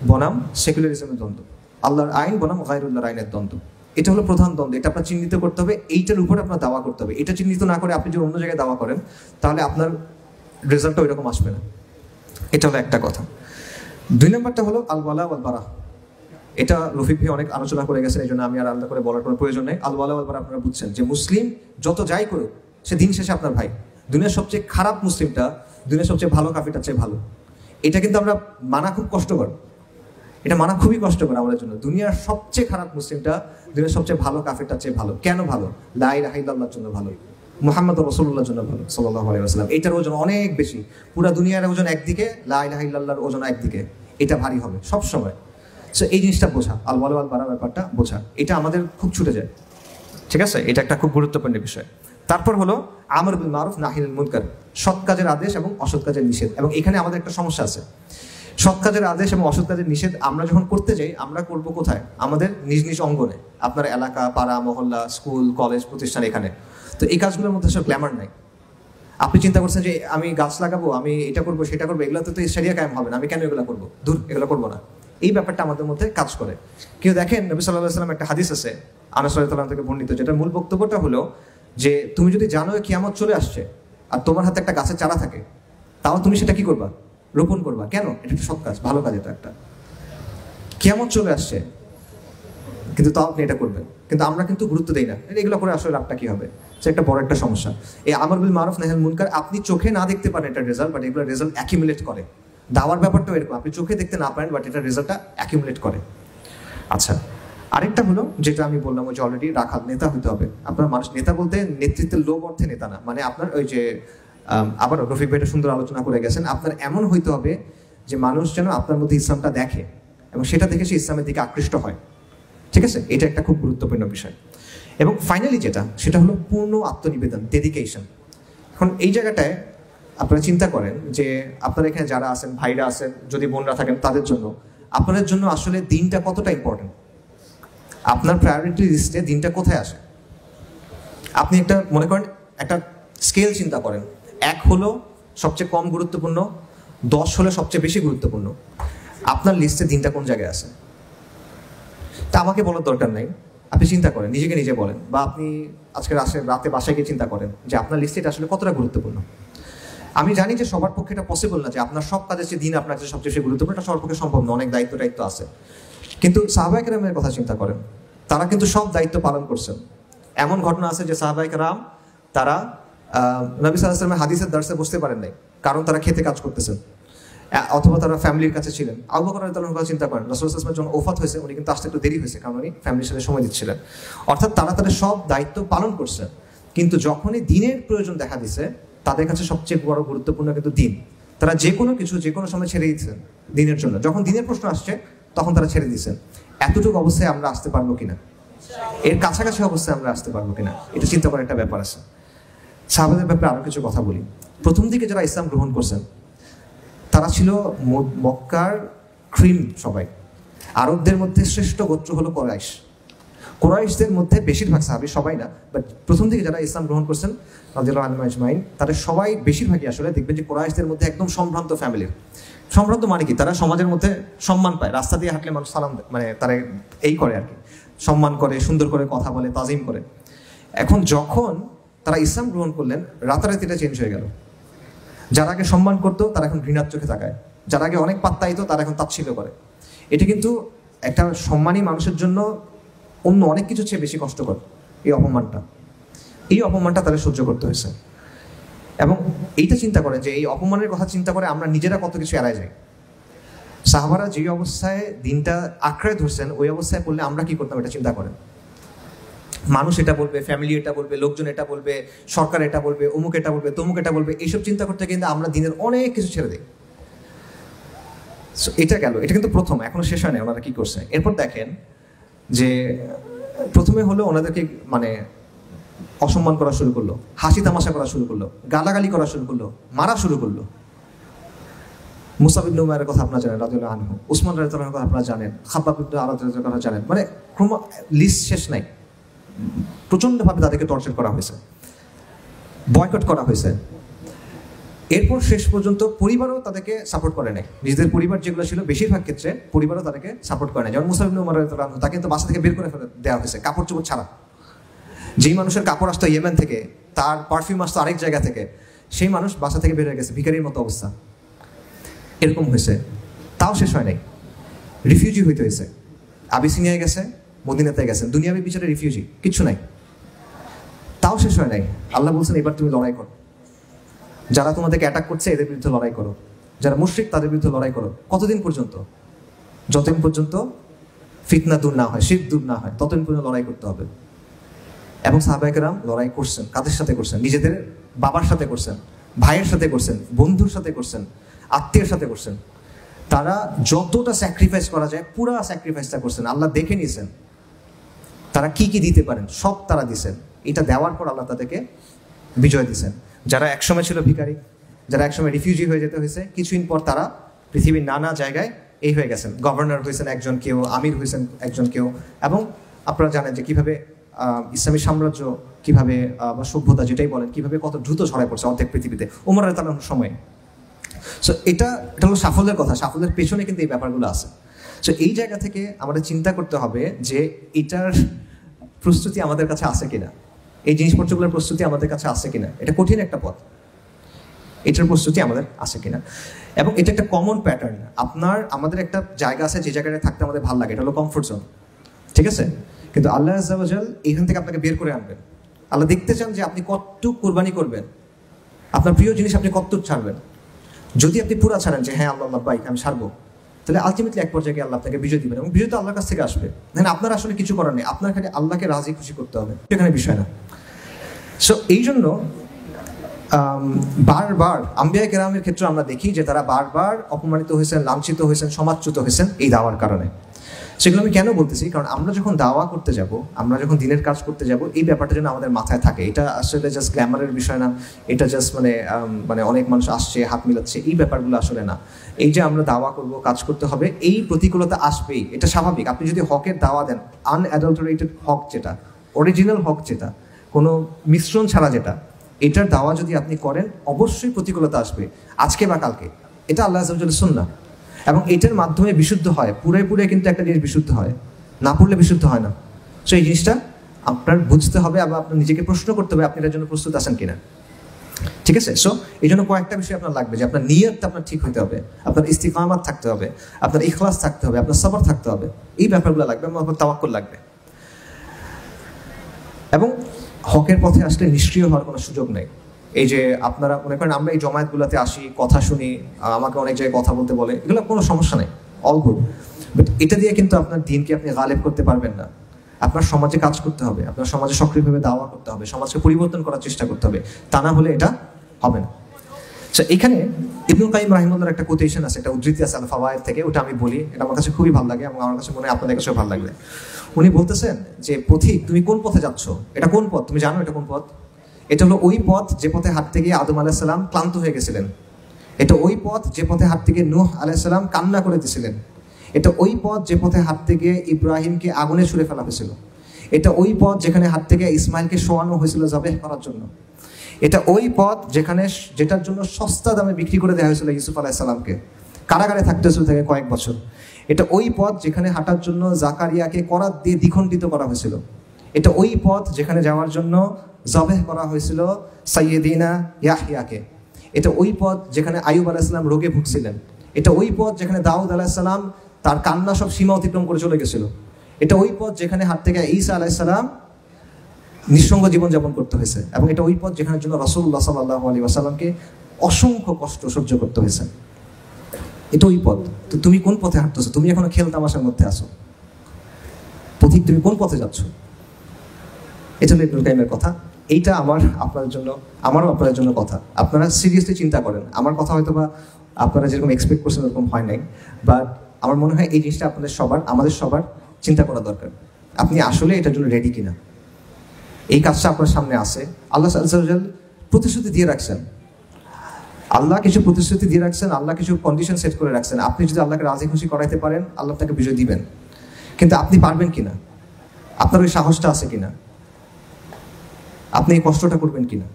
বনাম সেকুলারিজমের দ্বন্দ্ব, আল্লাহর আইন বনাম গায়রুল্লাহর আইনের দ্বন্দ্ব। এটা হলো প্রধান দ্বন্দ্ব। এটা আপনার চিহ্নিত করতে হবে, এইটার উপরে আপনার দাওয়া করতে হবে। এটা চিহ্নিত না করে আপনি যদি অন্য জায়গায় দাওয়া করেন তাহলে আপনার রেজাল্টটা ওই রকম আসবে না। এটা হলো একটা কথা। 2 নম্বরটা হলো আল ওয়ালা ওয়াল বারা। এটা রফিক ভাই অনেক আলোচনা করে গেছেন, এই জন্য আমি আর আলাদা করে বলার কোনো প্রয়োজন নেই। আল ওয়ালা ওয়াল বারা আপনারা বুঝছেন যে মুসলিম যত যাই করুক সে দিন শেষে আপনার ভাই। দুনিয়ার সবচেয়ে খারাপ মুসলিমটা দুনিয়ার সবচেয়ে ভালো কাফিরটার চেয়ে ভালো। এটা কিন্তু আমরা মানা খুব কষ্টকর, এটা মানা খুবই কষ্টকর আমাদের জন্য। দুনিয়ার সবচেয়ে খারাপ মুসলিমটা দুনিয়ার সবচেয়ে ভালো কাফিরটার চেয়ে ভালো। কেন ভালো? লা ইলাহা ইল্লাল্লাহর জন্য ভালো, মুহাম্মদ রাসূলুল্লাহর জন্য ভালো সাল্লাল্লাহু আলাইহি ওয়াসাল্লাম। এটার ওজন অনেক বেশি। পুরো দুনিয়ার ওজন একদিকে, লা ইলাহা ইল্লাল্লাহর ওজন একদিকে। এটা ভারী হবে সব সময়। সো এই জিনিসটা বোঝা, আল ওয়ালা ওয়াল বারা ব্যাপারটা বোঝা, এটা আমাদের খুব ছুটে যায়। ঠিক আছে? এটা একটা খুব গুরুত্বপূর্ণ বিষয়। তারপর হলো আমর বিল মারুফ নাহি আনিল মুনকার, সৎ কাজের আদেশ এবং অসৎ কাজের নিষেধ। এবং এখানে আমাদের একটা সমস্যা আছে। সৎ কাজের আদেশ এবং অসৎ কাজের নিষেধ আমরা যখন করতে যাই, আমরা করব কোথায়? আমাদের নিজ নিজ অঙ্গনে, আপনার এলাকা, পাড়া, মহল্লা, স্কুল, কলেজ, প্রতিষ্ঠান, এখানে। তো এই কাজগুলোর মধ্যে সব গ্ল্যামার নাই। আপনি চিন্তা করছেন যে আমি গাছ লাগাবো, আমি এটা করবো সেটা করবো, এগুলো তো শরিয়া কায়েম হবে না, আমি কেন এগুলো করবো? দূর, এগুলো করবো না। এই ব্যাপারটা আমাদের মধ্যে কাজ করে। কেউ দেখেন নবী সাল্লাল্লাহু আলাইহি ওয়াসাল্লাম একটা হাদিস আছে আনাস রাদিয়াল্লাহু আনহু থেকে বর্ণিত, যেটা মূল বক্তব্যটা হলো যে তুমি যদি জানো কিয়ামত চলে আসছে আর তোমার হাতে একটা গাছের চারা থাকে, তাও তুমি সেটা কি করবা? রোপণ করবা। কেন? এটা একটা সৎ কাজ, ভালো কাজ। এটা একটা কিয়ামত চলে আসছে কিন্তু তাও আপনি এটা করবেন, কিন্তু আমরা কিন্তু গুরুত্ব দেই না। এগুলো করে আসলে লাভটা কি হবে? সে একটা বড় একটা সমস্যা। এই আমর বিল মারুফ নাহি আনিল মুনকার আপনি চোখে না দেখতে পারেন এটা রেজাল্ট, বাট এগুলো রেজাল্ট অ্যাকিউমুলেট করে। দাওয়ার ব্যাপারটাও এরকম, আপনি চোখে দেখতে না পারেন বাট এটা রেজাল্টটা অ্যাকিউমুলেট করে। আচ্ছা, আরেকটা হলো যেটা আমি বললাম ওই যে অলরেডি রাখাল, নেতা হতে হবে আপনার। মানুষ নেতা বলতে নেতৃত্বের লোভ অর্থে নেতা না, মানে আপনার ওই যে আবার রফিক ভাই এটা সুন্দর আলোচনা করে গেছেন, আপনার এমন হইতে হবে যে মানুষ যেন আপনার মধ্যে ইসলামটা দেখে এবং সেটা দেখে সে ইসলামের দিকে আকৃষ্ট হয়। ঠিক আছে, এটা একটা খুব গুরুত্বপূর্ণ বিষয়। এবং ফাইনালি যেটা, সেটা হলো পূর্ণ আত্মনিবেদন, ডেডিকেশন। এখন এই জায়গাটায় আপনারা চিন্তা করেন যে আপনারা এখানে যারা আছেন, ভাইরা আছেন, যদি বোনরা থাকেন, তাদের জন্য আপনাদের জন্য আসলে দিনটা কতটা ইম্পর্টেন্ট। আপনার প্রায়োরিটি লিস্টে দিনটা কোথায় আসে? আপনি একটা মনে করেন একটা স্কেল চিন্তা করেন, 1 হলো সবচেয়ে কম গুরুত্বপূর্ণ, 10 হলো সবচেয়ে বেশি গুরুত্বপূর্ণ। আপনার লিস্টে দিনটা কোন জায়গায় আছে? তা আমাকে বলার দরকার নাই, আপনি চিন্তা করেন, নিজেকে নিজে বলেন, বা আপনি আজকে রাতে বাসায় গিয়ে চিন্তা করেন যে আপনার লিস্টে এটা আসলে কতটা গুরুত্বপূর্ণ। আমি জানি যে সবার পক্ষে এটা পসিবল না যে আপনার সব কাজের চেয়ে দিন আপনার কাছে সবচেয়ে বেশি গুরুত্বপূর্ণ, এটা সবার পক্ষে সম্ভব না, অনেক দায়িত্ব আছে। কিন্তু সাহাবায়ে কেরামের কথা চিন্তা করেন, তারা কিন্তু সব দায়িত্ব পালন করছেন। এমন ঘটনা আছে যে সাহাবায়ে কেরাম তারা নবী সাল্লাল্লাহু আলাইহি ওয়াসাল্লামের হাদিসের দর্শে বসতে পারেন নাই, কারণ তারা খেতে কাজ করতেছেন, অথবা তারা ফ্যামিলির কাছে ছিলেন। আবু বকর রাদিয়াল্লাহু আনহু চিন্তা করেন, রাসূল সাল্লাল্লাহু আলাইহি ওয়াসাল্লামের যখন ওফাত হয়েছে উনি কিন্তু আসতে একটু দেরি হয়েছে, কারণ উনি ফ্যামিলির সাথে সময় দিচ্ছিলেন। অর্থাৎ তারা তাদের সব দায়িত্ব পালন করছেন, কিন্তু যখনই দিনের প্রয়োজন দেখা দিছে তাদের কাছে সবচেয়ে বড় গুরুত্বপূর্ণ কিন্তু দিন। তারা যে কোনো কিছু যে কোনো সময় ছেড়ে দিচ্ছেন দিনের জন্য। যখন দিনের প্রশ্ন আসছে তখন তারা ছেড়ে দিচ্ছেন। এতটুকু অবস্থায় আমরা আসতে পারবো কিনা, এর কাছাকাছি অবস্থায় আমরা আসতে পারবো কিনা, এটা চিন্তা করার একটা ব্যাপার আছে। সাহাবাদের ব্যাপারে আরো কিছু কথা বলি। প্রথম দিকে যারা ইসলাম গ্রহণ করছেন তারা ছিল মক্কার ক্রিম সবাই। আরবদের মধ্যে শ্রেষ্ঠ গোত্র হলো কোরাইশ। কোরাইশদের মধ্যে বেশিরভাগ সাহাবী, সবাই না, বাট প্রথম দিকে যারা ইসলাম গ্রহণ করছেন রাদিয়াল্লাহু আনহুম আজমাইন, তাদের সবাই বেশিরভাগই আসলে দেখবেন যে কোরাইশদের মধ্যে একদম সম্ভ্রান্ত ফ্যামিলির। সম্ভ্রান্ত মানে কি, তারা সমাজের মধ্যে সম্মান পায়, রাস্তা দিয়ে হাঁটলে মানুষ সালাম দেয়, মানে তারা এই করে আর কি, সম্মান করে, সুন্দর করে কথা বলে, তাজিম করে। এখন যখন তারা ইসলাম গ্রহণ করলেন রাতারাতি এটা চেঞ্জ হয়ে গেল। যারা আগে সম্মান করতো তারা এখন ঘৃণার চোখে তাকায়, যারা আগে অনেক পাত্তাইতো তারা এখন তাচ্ছিল্য করে। এটা কিন্তু একটা সম্মানী মানুষের জন্য অন্য অনেক কিছু চেয়ে বেশি কষ্টকর। এই অপমানটা তাদের সহ্য করতে হয়েছে। এবং এইটা চিন্তা করেন যে এই অপমানের কথা চিন্তা করে আমরা নিজেরা কত কিছু এড়ায় যাই। সাহাবারা যে অবস্থায় দিনটা আঁকড়ে ধরছেন ওই অবস্থায় পড়লে আমরা কি করতাম এটা চিন্তা করেন। মানুষ এটা বলবে, ফ্যামিলি এটা বলবে, লোকজন এটা বলবে, সরকার এটা বলবে, অমুক এটা বলবে, তমুক এটা বলবে, এইসব চিন্তা করতে কিন্তু আমরা দিনের অনেক কিছু ছেড়ে দিই। এটা গেল, এটা কিন্তু প্রথম, এখনো শেষ হয় না ওনারা কি করছে। এরপর দেখেন যে প্রথমে হলো ওনাদেরকে মানে অসম্মান করা শুরু করলো, হাসি তামাশা করা শুরু করলো, গালাগালি করা শুরু করলো, মারা শুরু করলো। মুসাব ইবনে উমাইরের কথা আপনারা জানেন রাদিয়াল্লাহু আনহু, উসমান রাদিয়াল্লাহু আনহুর কথা আপনারা জানেন, খাব্বাব ইবনে আরাদ রাদিয়াল্লাহু আনহু কথা জানেন, মানে লিস্ট শেষ নাই। প্রচন্ডভাবে তাদেরকে টর্চার করা হয়েছে, বয়কট করা হয়েছে। এরপর শেষ পর্যন্ত পরিবারও তাদেরকে সাপোর্ট করে নাই। নিজেদের পরিবার যেগুলো ছিল বেশিরভাগ ক্ষেত্রে পরিবারও তাদেরকে সাপোর্ট করে নাই। যেমন মুসাব ইবনে উমাইর রাদিয়াল্লাহু আনহু, তাকে তো বাসা থেকে বের করে দেওয়া হয়েছে কাপড় চোপড় ছাড়া। যেই মানুষের কাপড় আসতো ইয়েমেন থেকে, তার পারফিউম আসতো আরেক জায়গা থেকে, সেই মানুষ বাসা থেকে বের হয়ে গেছে, ভিখারির মতো অবস্থা। এরকম হয়েছে, তাও শেষ হয় নাই, রিফিউজি হইতে হয়েছে। আবিসিনিয়ায় গেছে, মদিনাতে গেছেন, দুনিয়াবি বিচারে রিফিউজি, কিচ্ছু নাই, তাও শেষ হয় নাই। আল্লাহ বলছেন এবার তুমি লড়াই করো, যারা তোমাদেরকে অ্যাটাক করছে এদের বিরুদ্ধে লড়াই করো, যারা মুশরিক তাদের বিরুদ্ধে লড়াই করো। কতদিন পর্যন্ত? যতদিন পর্যন্ত ফিতনা দূর না হয়, শিরক দূর না হয়, ততদিন পর্যন্ত লড়াই করতে হবে। এবং সাহাবায়ে কেরাম লড়াই করছেন, কাদের সাথে করছেন? নিজেদের বাবার সাথে করছেন, ভাইয়ের সাথে করছেন, বন্ধুর সাথে করছেন, আত্মীয়ের সাথে করছেন। তারা যতটা স্যাক্রিফাইস করা যায় পুরা স্যাক্রিফাইসটা করছেন। আল্লাহ দেখে নিয়েছেন তারা কি কি দিতে পারেন, সব তারা দিছেন। এটা দেওয়ার পর আল্লাহ তাদেরকে বিজয় দিছেন। যারা একসময় ছিল ভিখারি, যারা একসময় রিফিউজি হয়ে যেতে হয়েছে, কিছুদিন পর তারা পৃথিবীর নানা জায়গায় এই হয়ে গেছেন, গভর্নর হয়েছেন একজন কেউ, আমির হয়েছেন একজন কেউ। এবং আপনারা জানেন যে কিভাবে ইসলামী সাম্রাজ্য কিভাবে বা সভ্যতা যেটাই বলেন কিভাবে কত দ্রুত ছড়ায় পড়ছে অর্ধেক পৃথিবীতে ওমর রাদিয়াল্লাহু আনহুর সময়ে। সো এটা হলো সাফল্যের কথা, সাফল্যের পেছনে কিন্তু এই ব্যাপারগুলো আছে। সো এই জায়গা থেকে আমাদের চিন্তা করতে হবে যে এটার প্রস্তুতি আমাদের কাছে আছে কিনা, এই জিনিসপত্রগুলোর প্রস্তুতি আমাদের কাছে আছে কিনা। এটা কঠিন একটা পথ, এটার প্রস্তুতি আমাদের আছে কিনা। এবং এটা একটা কমন প্যাটার্ন। আমাদের একটা জায়গা আছে যে জায়গাটা থাকতে আমাদের ভালো লাগে, এটা হলো কমফোর্ট জোন, ঠিক আছে? কিন্তু আল্লাহ আযজা ওয়া জাল এখান থেকে আপনাকে বের করে আনবেন। আল্লাহ দেখতে চান যে আপনি কতটুকু কুরবানি করবেন, আপনার প্রিয় জিনিস আপনি কতটুকু ছাড়বেন। যদি আপনি পুরা ছাড়েন যে হ্যাঁ আল্লাহ বাইক আমি ছাড়বো, তাহলে আলটিমেটলি এক পর্যায়ে আল্লাহ আপনাকে বিজয় দিবেন এবং বিজয় তো আল্লাহর কাছ থেকে আসবে। দেখেন আপনার আসলে কিছু করার নেই, আপনার খালি আল্লাহকে রাজি খুশি করতে হবে, এখানে বিষয় না। সো এই জন্য বারবার আম্বিয়া কেরামের ক্ষেত্রে আমরা দেখি যে তারা বারবার অপমানিত হয়েছেন, লাঞ্ছিত হয়েছেন, সমাজচ্যুত হয়েছেন এই দাওয়ার কারণে। সেগুলো আমি কেন বলতেছি, কারণ আমরা যখন দাওয়া করতে যাব, আমরা যখন দিনের কাজ করতে যাব, এই ব্যাপারটা যেন আমাদের মাথায় থাকে। এটা আসলে জাস্ট গ্ল্যামারের বিষয় না, এটা জাস্ট মানে অনেক মানুষ আসছে হাত মিলাচ্ছে, এই ব্যাপারগুলো আসলে না। এই যে আমরা দাওয়া করব, কাজ করতে হবে, এই প্রতিকূলতা আসবেই, এটা স্বাভাবিক। আপনি যদি হকের দাওয়া দেন, আনঅ্যাডাল্টারেটেড হক যেটা, অরিজিনাল হক যেটা, কোনো মিশ্রণ ছাড়া যেটা, এটার দাওয়া যদি আপনি করেন অবশ্যই প্রতিকূলতা আসবে, আজকে বা কালকে। এটা আল্লাহ আযজা ওয়া জাল্লার সুন্নাহ, এবং এটার মাধ্যমে বিশুদ্ধ হয়। পুরে কিন্তু একটা জিনিস বিশুদ্ধ হয়, না পড়লে বিশুদ্ধ হয় না। সো এই জিনিসটা আপনার বুঝতে হবে, আবার আপনার নিজেকে প্রশ্ন করতে হবে আপনি এটার জন্য প্রস্তুত আছেন কিনা। ঠিক আছে? সো এই জন্য কয়েকটা বিষয় আপনার লাগবে, যে আপনার নিয়তটা আপনার ঠিক হতে হবে, আপনার ইস্তিকামাত থাকতে হবে, আপনার ইখলাস থাকতে হবে, আপনার সবর থাকতে হবে, এই ব্যাপারগুলো লাগবে, এবং আপনার তাওয়াক্কুল লাগবে। এবং হকের পথে আসলে নিষ্ক্রিয় হওয়ার কোনো সুযোগ নেই। এই যে আপনারা মনে করেন আমরা এই জমায়েতগুলোতে আসি, কথা শুনি, আমাকে অনেক জায়গায় কথা বলতে বলে, এগুলো কোনো সমস্যা নেই, অল গুড। বাট এটা দিয়ে কিন্তু আপনার দিনকে আপনি গালেব করতে পারবেন না। আপনার সমাজে কাজ করতে হবে, আপনার সমাজে সক্রিয়ভাবে দাওয়া করতে হবে, সমাজকে পরিবর্তন করার চেষ্টা করতে হবে, তা না হলে এটা হবে না। আচ্ছা, এখানে ইবনুল কাইয়িম রাহিমাহুল্লাহর একটা কোটেশন আছে, একটা উদ্ধৃতি আছে আল ফাওয়ায়েদ থেকে, ওটা আমি বলি, এটা আমার কাছে খুবই ভালো লাগে এবং আমার কাছে মনে হয় আপনাদের কাছেও ভালো লাগবে। উনি বলতেছেন যে পথিক, তুমি কোন পথে যাচ্ছ? এটা কোন পথ? তুমি জানো এটা কোন পথ? এটা হলো ওই পথ যে পথে হাঁটতে গিয়ে আদম আলাইহিস সালাম ক্লান্ত হয়ে গেছিলেন। এটা ওই পথ যে পথে হাঁটতে গিয়ে নূহ আলাইহিস সালাম কান্না করে দিয়েছিলেন। এটা ওই পথ যে পথে হাঁটতে গিয়ে ইব্রাহিমকে আগুনে ছুঁড়ে ফেলা হয়েছিল। এটা ওই পথ যেখানে হাঁটতে গিয়ে ইসমাইলকে শোয়ানো হয়েছিল যাবেহ করার জন্য। এটা ওই পথ যেটার জন্য সস্তা দামে বিক্রি করে দেওয়া হয়েছিল ইউসুফ আলাইহিস সালামকে, কারাগারে থাকতে হয়েছিল থেকে কয়েক বছর। এটা ওই পথ যেখানে হাঁটার জন্য জাকারিয়াকে করাত দিয়ে দ্বিখণ্ডিত করা হয়েছিল। এটা ওই পথ যেখানে যাওয়ার জন্য জবেহ করা হয়েছিল সাইয়্যিদিনা ইয়াহইয়াকে। এটা ওই পথ যেখানে আইয়ুব আলাইহিস সালাম রোগে ভুগছিলেন। এটা ওই পথ যেখানে দাউদ আলাইহিস সালাম তার কান্না সব সীমা অতিক্রম করে চলে গেছিল। এটা ওই পথ যেখানে হাঁটতে গিয়ে ঈসা আলাইহিস সালাম নিঃসঙ্গ জীবনযাপন করতে হয়েছে। এবং এটা ওই পথ যেখানে জন্য রাসূলুল্লাহ সাল্লাল্লাহু আলাইহি ওয়াসাল্লামকে অসংখ্য কষ্ট সহ্য করতে হয়েছে। এটা ওই পথ। তো তুমি কোন পথে হাঁটতেছো? তুমি এখনো খেল তামাশার মধ্যে আছো। পথিক, তুমি কোন পথে যাচ্ছ? এটা হলো ইবনুল কাইয়িমের কথা। এইটা আমারও আপনাদের জন্য কথা। আপনারা সিরিয়াসলি চিন্তা করেন। আমার কথা হয়তো বা আপনারা যেরকম এক্সপেক্ট করছেন ওরকম হয় নাই, বাট আমার মনে হয় এই জিনিসটা আমাদের সবার চিন্তা করা দরকার। আপনি আসলে এটার জন্য রেডি কিনা? এই কাজটা আপনার সামনে আছে। আল্লাহ আযজা ওয়া জাল প্রতিশ্রুতি দিয়ে রাখছেন। আল্লাহ কিছু প্রতিশ্রুতি দিয়ে রাখছেন, আল্লাহ কিছু কন্ডিশন সেট করে রাখছেন। আপনি যদি আল্লাহকে রাজি খুশি করাইতে পারেন, আল্লাহ তাকে বিজয় দিবেন। কিন্তু আপনি পারবেন কিনা? আপনার ওই সাহসটা আছে কিনা? আপনি এই কষ্টটা করবেন কিনা?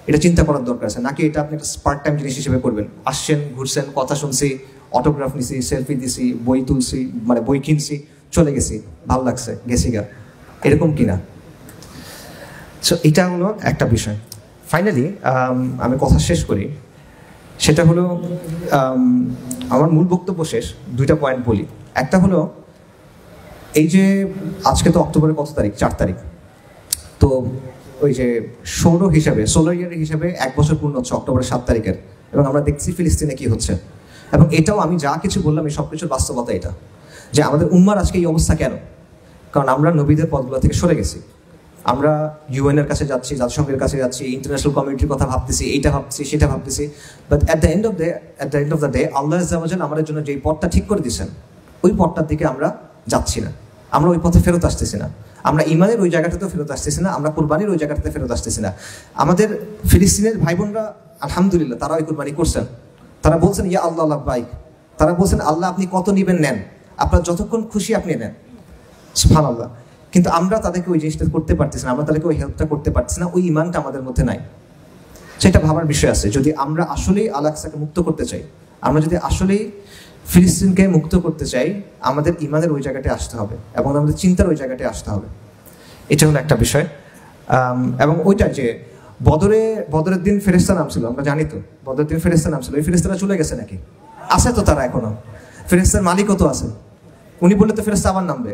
এটা চিন্তা করার দরকার আছে। নাকি এটা আপনি একটা পার্ট টাইম জিনিস হিসেবে করবেন? আসছেন, ঘুরছেন, কথা শুনছি, অটোগ্রাফ নিছি, সেলফি দিছি, বই তুলছি, বই কিনছি, চলে গেছি, ভালো লাগছে, গেছি গা, এরকম কিনা? সো এটা হলো একটা বিষয়। ফাইনালি আমি কথা শেষ করি, সেটা হলো আমার মূল বক্তব্য শেষ, দুইটা পয়েন্ট বলি। একটা হলো এই যে আজকে তো অক্টোবরের কত তারিখ? 4 তারিখ। তো ওই যে সোলার ইয়ারের হিসাবে 1 বছর পূর্ণ হচ্ছে অক্টোবরের 7 তারিখের, এবং আমরা দেখছি ফিলিস্তিনে কি হচ্ছে। এবং এটাও আমি যা কিছু বললাম এই সব কিছুর বাস্তবতা এটা, যে আমাদের উম্মার আজকে এই অবস্থা কেন? কারণ আমরা নবীদের পথগুলো থেকে সরে গেছি। আমরা ইউএনের কাছে যাচ্ছি, জাতিসংঘের কাছে যাচ্ছি, ইন্টারন্যাশনাল কমিউনিটির কথা ভাবতেছি, এইটা ভাবতেছি, সেটা ভাবতেছি, but at the end of the day আল্লাহ আযজা ওয়া জাল্লা আমাদের জন্য যেই পথটা ঠিক করে দিয়েছেন, ওই পথটার দিকে আমরা যাচ্ছি না। আমরা ওই পথে ফেরত আসতেছি না। আমরা ইমানের ওই জায়গাটাতেও ফেরত আসতেছি না। আমরা কুরবানির ওই জায়গাটাতে ফেরত আসতেছি না। আমাদের ফিলিস্তিনের ভাই বোনরা আলহামদুলিল্লাহ তারা ওই কুরবানি করছেন। তারা বলছেন ইয়া আল্লাহ লাব্বাইক। তারা বলছেন আল্লাহ আপনি কত নিবেন নেন, আপনার যতক্ষণ খুশি আপনি নেন, সুবহানাল্লাহ। কিন্তু আমরা তাদেরকে ওই জিনিসটা করতে পারতেছি না, আমরা তাদেরকে ওই হেল্পটা করতে পারতেছি না, ওই ইমানটা আমাদের মধ্যে নাই। সেটা ভাবার বিষয় আছে। যদি আমরা আসলেই আল আকসাকে মুক্ত করতে চাই, আমরা যদি আসলেই ফিলিস্তিনকে মুক্ত করতে চাই, আমাদের ইমানের ওই জায়গাটায় আসতে হবে এবং আমাদের চিন্তার ওই জায়গাটায় আসতে হবে। এটা হলো একটা বিষয়। এবং ওইটা যে বদরের দিন ফেরেশতা নামছিল, আমরা জানি তো বদরের দিন ফেরেশতা নামছিল। ওই ফেরেশতারা চলে গেছে নাকি? আছে তো তারা এখনো। ফেরেশতার মালিকও তো আছে। উনি বললে তো ফেরেশতা আবার নামবে,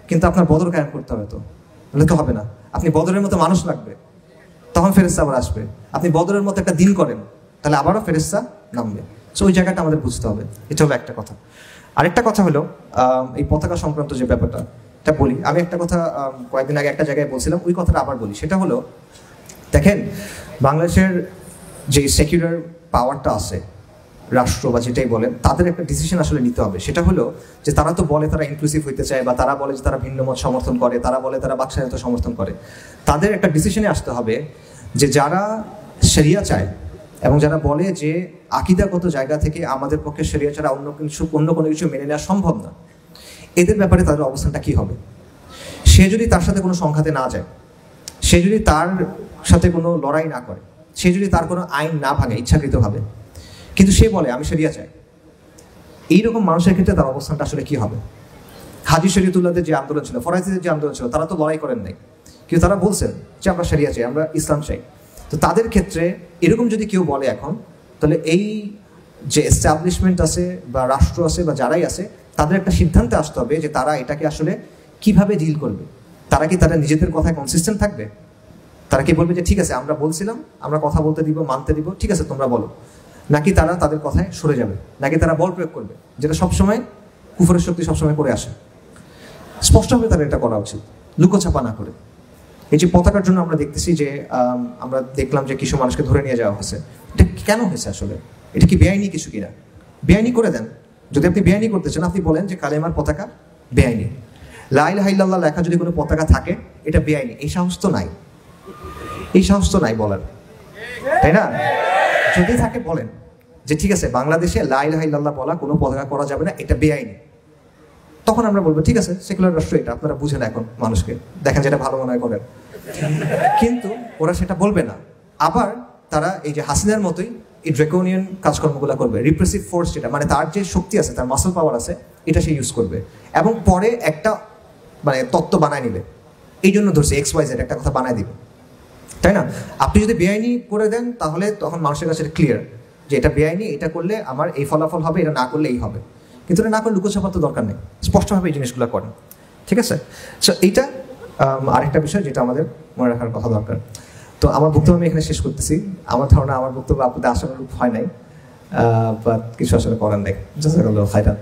কিন্তু আপনার বদর কায়েম করতে হবে, তো তাহলে তো হবে না। আপনি বদরের মতো মানুষ লাগবে, তখন ফেরেশতা আবার আসবে। আপনি বদরের মতো একটা দিন করেন, তাহলে আবারও ফেরেশতা নামবে। সো ওই জায়গাটা আমাদের বুঝতে হবে। এটা হলো একটা কথা। আরেকটা কথা হলো এই পতাকা সংক্রান্ত যে ব্যাপারটা, এটা বলি। আমি একটা কথা কয়েকদিন আগে একটা জায়গায় বলছিলাম, ওই কথাটা আবার বলি। সেটা হলো, দেখেন বাংলাদেশের যে সেকুলার পাওয়ারটা আছে রাষ্ট্র বা যেটাই বলেন, তাদের একটা ডিসিশন আসলে নিতে হবে। সেটা হলো যে তারা তো বলে তারা ইনক্লুসিভ হইতে চায়, বা তারা বলে যে তারা ভিন্ন মত সমর্থন করে, তারা বলে তারা বাকস্বাধীনতা সমর্থন করে। তাদের একটা ডিসিশনে আসতে হবে যে যারা শরিয়া চায় এবং যারা বলে যে আকীদাগত জায়গা থেকে আমাদের পক্ষে শরিয়া ছাড়া অন্য কোনো কিছু মেনে নেওয়া সম্ভব না, এদের ব্যাপারে তাদের অবস্থানটা কী হবে। সে যদি তার সাথে কোনো সংঘাতে না যায়, সে যদি তার সাথে কোনো লড়াই না করে, সে যদি তার কোনো আইন না ভাঙে ইচ্ছাকৃতভাবে, কিন্তু সে বলে আমি শরিয়া চাই, এইরকম মানুষের ক্ষেত্রে তার অবস্থানটা আসলে কী হবে। হাজী শরীয়তুল্লাহদের যে আন্দোলন ছিল, ফরাইজিদের যে আন্দোলন ছিল, তারা তো লড়াই করেন নাই, কিন্তু তারা বলছেন যে আমরা শরিয়া চাই, আমরা ইসলাম চাই। তো তাদের ক্ষেত্রে এরকম যদি কেউ বলে এখন, তাহলে এই যে এস্টাবলিশমেন্ট আছে বা রাষ্ট্র আছে বা যারাই আছে, তাদের একটা সিদ্ধান্তে আসতে হবে যে তারা এটাকে আসলে কিভাবে ডিল করবে। তারা কি তারা নিজেদের কথায় কনসিস্টেন্ট থাকবে? তারা কি বলবে যে ঠিক আছে আমরা বলছিলাম, আমরা কথা বলতে দিব, মানতে দিব, ঠিক আছে তোমরা বলো, নাকি তারা তাদের কথায় সরে যাবে, নাকি তারা বল প্রয়োগ করবে, যেটা সবসময় কুফরের শক্তি সবসময় করে আসে। স্পষ্টভাবে তারা এটা করা উচিত, লুকোছাপা না করে। এই যে পতাকার জন্য আমরা দেখতেছি যে আমরা দেখলাম যে কিছু মানুষকে ধরে নিয়ে যাওয়া হয়েছে, এটা কেন হয়েছে আসলে? এটা কি বেআইনি কিছু কিনা? বেআইনি করে দেন। যদি আপনি বেআইনি করতে চান, আপনি বলেন যে কালেমার পতাকা বেআইনি, লা ইলাহা ইল্লাল্লাহ লেখা যদি কোনো পতাকা থাকে এটা বেআইনি। এই সাহস তো নাই, এই সাহস তো নাই বলার, তাই না? যদি থাকে বলেন যে ঠিক আছে বাংলাদেশে লা ইলাহা ইল্লাল্লাহ বলা কোনো পতাকা করা যাবে না, এটা বেআইনি। তখন আমরা বলবো ঠিক আছে সেকুলার রাষ্ট্র এটা, আপনারা বুঝেন এখন মানুষকে, দেখেন যেটা ভালো মনে হয় করেন। কিন্তু ওরা সেটা বলবে না। আবার তারা এই যে হাসিনার মতোই এই ড্রেকোনিয়ান কাজকর্মগুলো করবে, রিপ্রেসিভ ফোর্স যেটা, মানে তার যে শক্তি আছে, তার মাসল পাওয়ার আছে, এটা সে ইউজ করবে এবং পরে একটা মানে তত্ত্ব বানায় নিবে। এই জন্য ধরছে XYZ একটা কথা বানায় দিবে, তাই না? আপনি যদি বেআইনি করে দেন তাহলে তখন মানুষের কাছে ক্লিয়ার যে এটা বেআইনি, এটা করলে আমার এই ফলাফল হবে, এটা না করলে এই হবে। কিন্তু এটা না করলে লুকোছাপার তো দরকার নেই, স্পষ্টভাবে এই জিনিসগুলো করেন, ঠিক আছে? সো এইটা আরেকটা বিষয় যেটা আমাদের মনে রাখার কথা দরকার। তো আমার বক্তব্য আমি এখানে শেষ করতেছি। আমার ধারণা আমার বক্তব্য আপনাদের আশানুরূপ হয় নাই, বাট কিছু আসলে করার নেই। জাযাকাল্লাহু খাইরান।